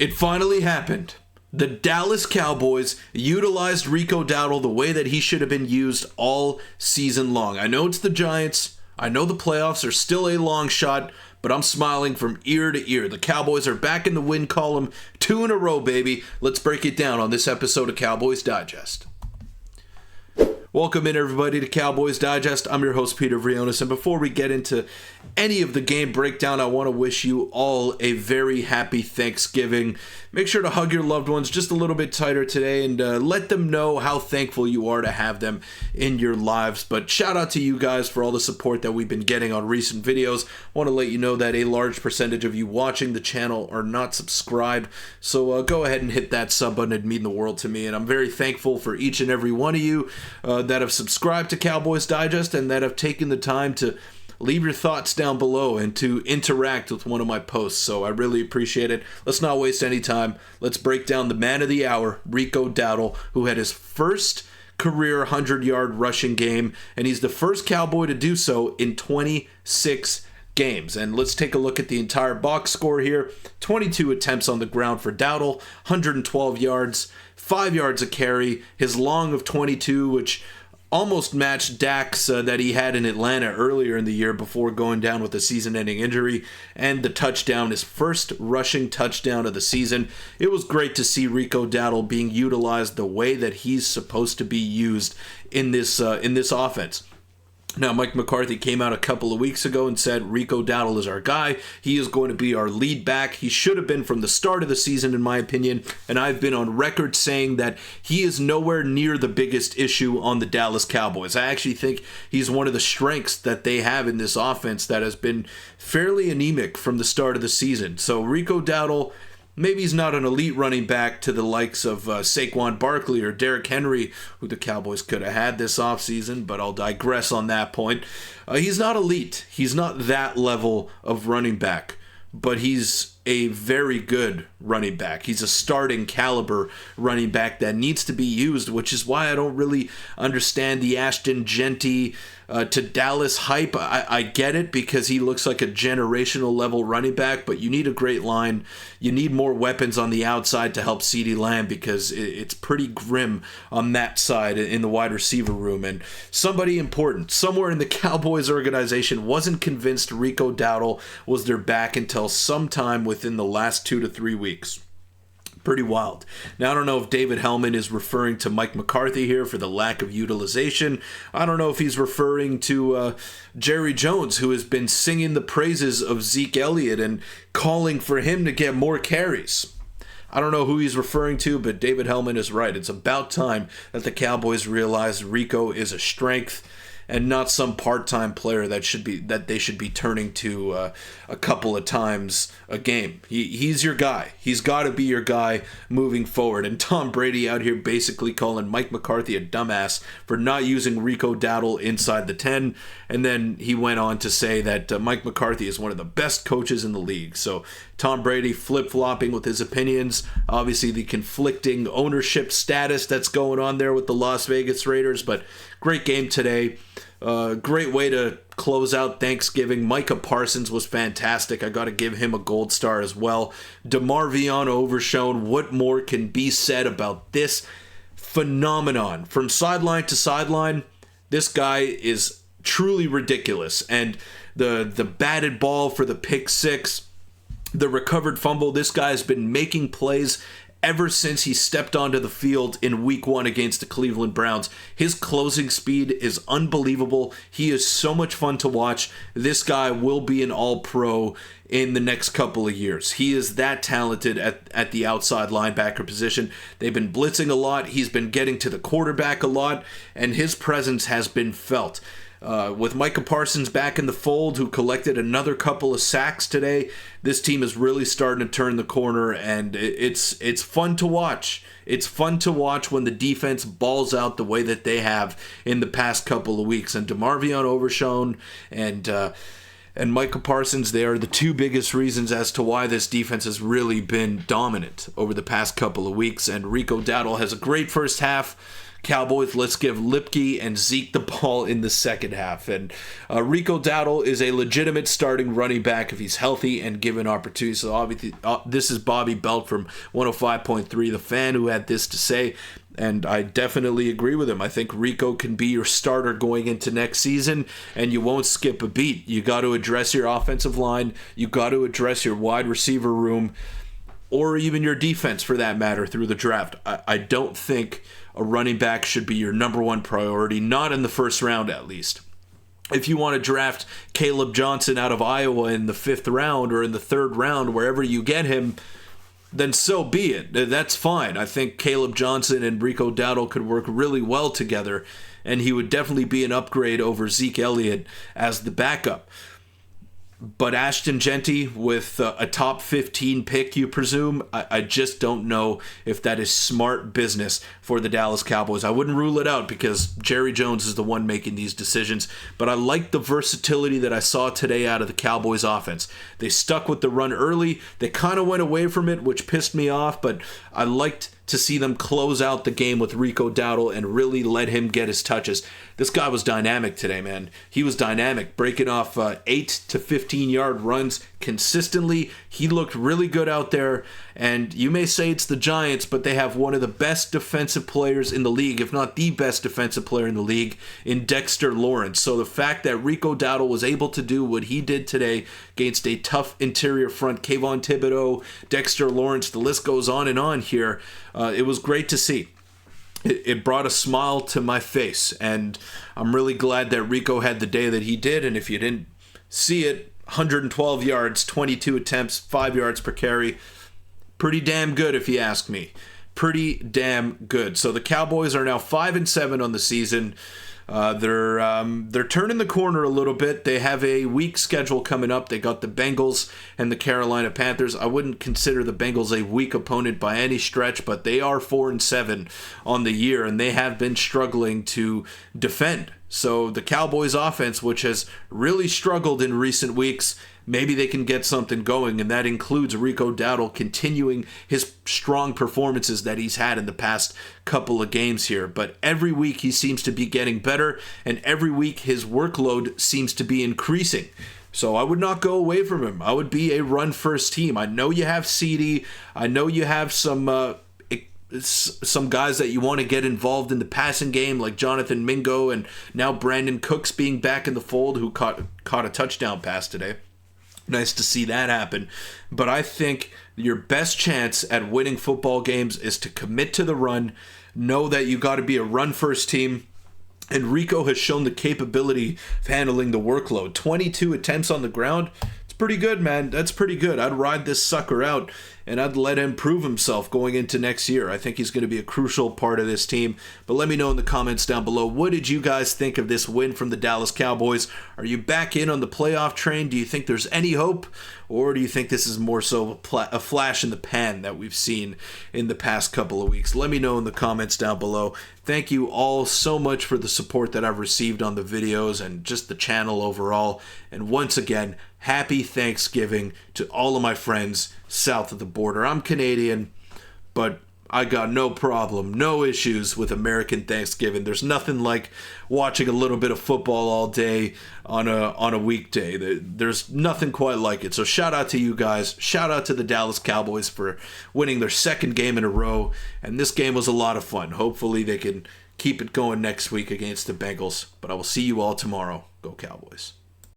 It finally happened. The Dallas Cowboys utilized Rico Dowdle the way that he should have been used all season long. I know it's the Giants. I know the playoffs are still a long shot, but I'm smiling from ear to ear. The Cowboys are back in the win column, 2 in a row, baby. Let's break it down on this episode of Cowboys Digest. Welcome in, everybody, to Cowboys Digest. I'm your host, Peter Vryonis, and before we get into any of the game breakdown, I want to wish you all a very happy Thanksgiving. Make sure to hug your loved ones just a little bit tighter today and let them know how thankful you are to have them in your lives. But shout out to you guys for all the support that we've been getting on recent videos. I want to let you know that a large percentage of you watching the channel are not subscribed, so go ahead and hit that sub button. It'd mean the world to me, and I'm very thankful for each and every one of you that have subscribed to Cowboys Digest and that have taken the time to leave your thoughts down below and to interact with one of my posts. So I really appreciate it. Let's not waste any time. Let's break down the man of the hour, Rico Dowdle, who had his first career 100-yard rushing game, and he's the first Cowboy to do so in 26 games. And let's take a look at the entire box score here. 22 attempts on the ground for Dowdle, 112 yards, 5 yards a carry, his long of 22, which almost matched Dak's that he had in Atlanta earlier in the year before going down with a season-ending injury, and the touchdown, his first rushing touchdown of the season. It was great to see Rico Dowdle being utilized the way that he's supposed to be used in this offense. Now, Mike McCarthy came out a couple of weeks ago and said Rico Dowdle is our guy. He is going to be our lead back. He should have been from the start of the season, in my opinion, and I've been on record saying that he is nowhere near the biggest issue on the Dallas Cowboys. I actually think he's one of the strengths that they have in this offense that has been fairly anemic from the start of the season. So Rico Dowdle, maybe he's not an elite running back to the likes of Saquon Barkley or Derrick Henry, who the Cowboys could have had this offseason, but I'll digress on that point. He's not elite. He's not that level of running back, but he's a very good running back. He's a starting caliber running back that needs to be used, which is why I don't really understand the Ashton Genty to Dallas hype. I get it because he looks like a generational level running back, but you need a great line. You need more weapons on the outside to help CeeDee Lamb because it's pretty grim on that side in the wide receiver room. And somebody important somewhere in the Cowboys organization wasn't convinced Rico Dowdle was their back until sometime within the last 2 to 3 weeks. Pretty wild. Now, I don't know if David Hellman is referring to Mike McCarthy here for the lack of utilization. I don't know if he's referring to Jerry Jones, who has been singing the praises of Zeke Elliott and calling for him to get more carries. I don't know who he's referring to, but David Hellman is right. It's about time that the Cowboys realize Rico is a strength and not some part-time player that they should be turning to a couple of times a game. He's your guy. He's got to be your guy moving forward. And Tom Brady out here basically calling Mike McCarthy a dumbass for not using Rico Dowdle inside the 10. And then he went on to say that Mike McCarthy is one of the best coaches in the league. So Tom Brady flip-flopping with his opinions. Obviously the conflicting ownership status that's going on there with the Las Vegas Raiders. But great game today. Great way to close out Thanksgiving. Micah Parsons was fantastic. I got to give him a gold star as well. DeMarvion overshown. What more can be said about this phenomenon? From sideline to sideline, this guy is truly ridiculous. And the batted ball for the pick six, the recovered fumble, this guy has been making plays ever since he stepped onto the field in week 1 against the Cleveland Browns. His closing speed is unbelievable. He is so much fun to watch. This guy will be an all-pro in the next couple of years. He is that talented at the outside linebacker position. They've been blitzing a lot. He's been getting to the quarterback a lot, and his presence has been felt. With Micah Parsons back in the fold, who collected another couple of sacks today, this team is really starting to turn the corner, and it's fun to watch. It's fun to watch when the defense balls out the way that they have in the past couple of weeks. And DeMarvion overshown and Micah Parsons, they are the two biggest reasons as to why this defense has really been dominant over the past couple of weeks. And Rico Dowdle has a great first half. Cowboys, let's give Lipke and Zeke the ball in the second half. And Rico Dowdle is a legitimate starting running back if he's healthy and given opportunity. So obviously, this is Bobby Belt from 105.3, The Fan, who had this to say. And I definitely agree with him. I think Rico can be your starter going into next season, and you won't skip a beat. You got to address your offensive line. You got to address your wide receiver room, or even your defense for that matter, through the draft. I don't think a running back should be your number one priority, not in the first round at least. If you want to draft Caleb Johnson out of Iowa in the 5th round or in the 3rd round, wherever you get him, then so be it. That's fine. I think Caleb Johnson and Rico Dowdle could work really well together, and he would definitely be an upgrade over Zeke Elliott as the backup. But Ashton Genty with a top 15 pick, you presume, I just don't know if that is smart business for the Dallas Cowboys. I wouldn't rule it out because Jerry Jones is the one making these decisions, but I like the versatility that I saw today out of the Cowboys offense. They stuck with the run early. They kind of went away from it, which pissed me off, but I liked to see them close out the game with Rico Dowdle and really let him get his touches. This guy was dynamic today, man. He was dynamic, breaking off 8 to 15-yard runs consistently. He looked really good out there, and you may say it's the Giants, but they have one of the best defensive players in the league, if not the best defensive player in the league, in Dexter Lawrence. So the fact that Rico Dowdle was able to do what he did today against a tough interior front, Kayvon Thibodeau, Dexter Lawrence, the list goes on and on here, it was great to see. It brought a smile to my face, and I'm really glad that Rico had the day that he did. And if you didn't see it, 112 yards, 22 attempts, 5 yards per carry. Pretty damn good if you ask me. Pretty damn good. So the Cowboys are now 5-7 on the season. They're turning the corner a little bit. They have a weak schedule coming up. They got the Bengals and the Carolina Panthers. I wouldn't consider the Bengals a weak opponent by any stretch, but they are 4-7 on the year, and they have been struggling to defend. So the Cowboys offense, which has really struggled in recent weeks, maybe they can get something going, and that includes Rico Dowdle continuing his strong performances that he's had in the past couple of games here. But every week he seems to be getting better, and every week his workload seems to be increasing. So I would not go away from him. I would be a run-first team. I know you have CeeDee. I know you have some guys that you want to get involved in the passing game, like Jonathan Mingo, and now Brandon Cooks being back in the fold, who caught a touchdown pass today. Nice to see that happen. But I think your best chance at winning football games is to commit to the run, know that you got to be a run-first team, and Rico has shown the capability of handling the workload. 22 attempts on the ground. It's pretty good, man. That's pretty good. I'd ride this sucker out, and I'd let him prove himself going into next year. I think he's going to be a crucial part of this team. But let me know in the comments down below, what did you guys think of this win from the Dallas Cowboys? Are you back in on the playoff train? Do you think there's any hope? Or do you think this is more so a flash in the pan that we've seen in the past couple of weeks? Let me know in the comments down below. Thank you all so much for the support that I've received on the videos and just the channel overall. And once again, happy Thanksgiving to all of my friends south of the border. I'm Canadian, but I got no problem, no issues with American Thanksgiving. There's nothing like watching a little bit of football all day on a weekday. There's nothing quite like it. So shout out to you guys. Shout out to the Dallas Cowboys for winning their second game in a row. And this game was a lot of fun. Hopefully they can keep it going next week against the Bengals. But I will see you all tomorrow. Go Cowboys.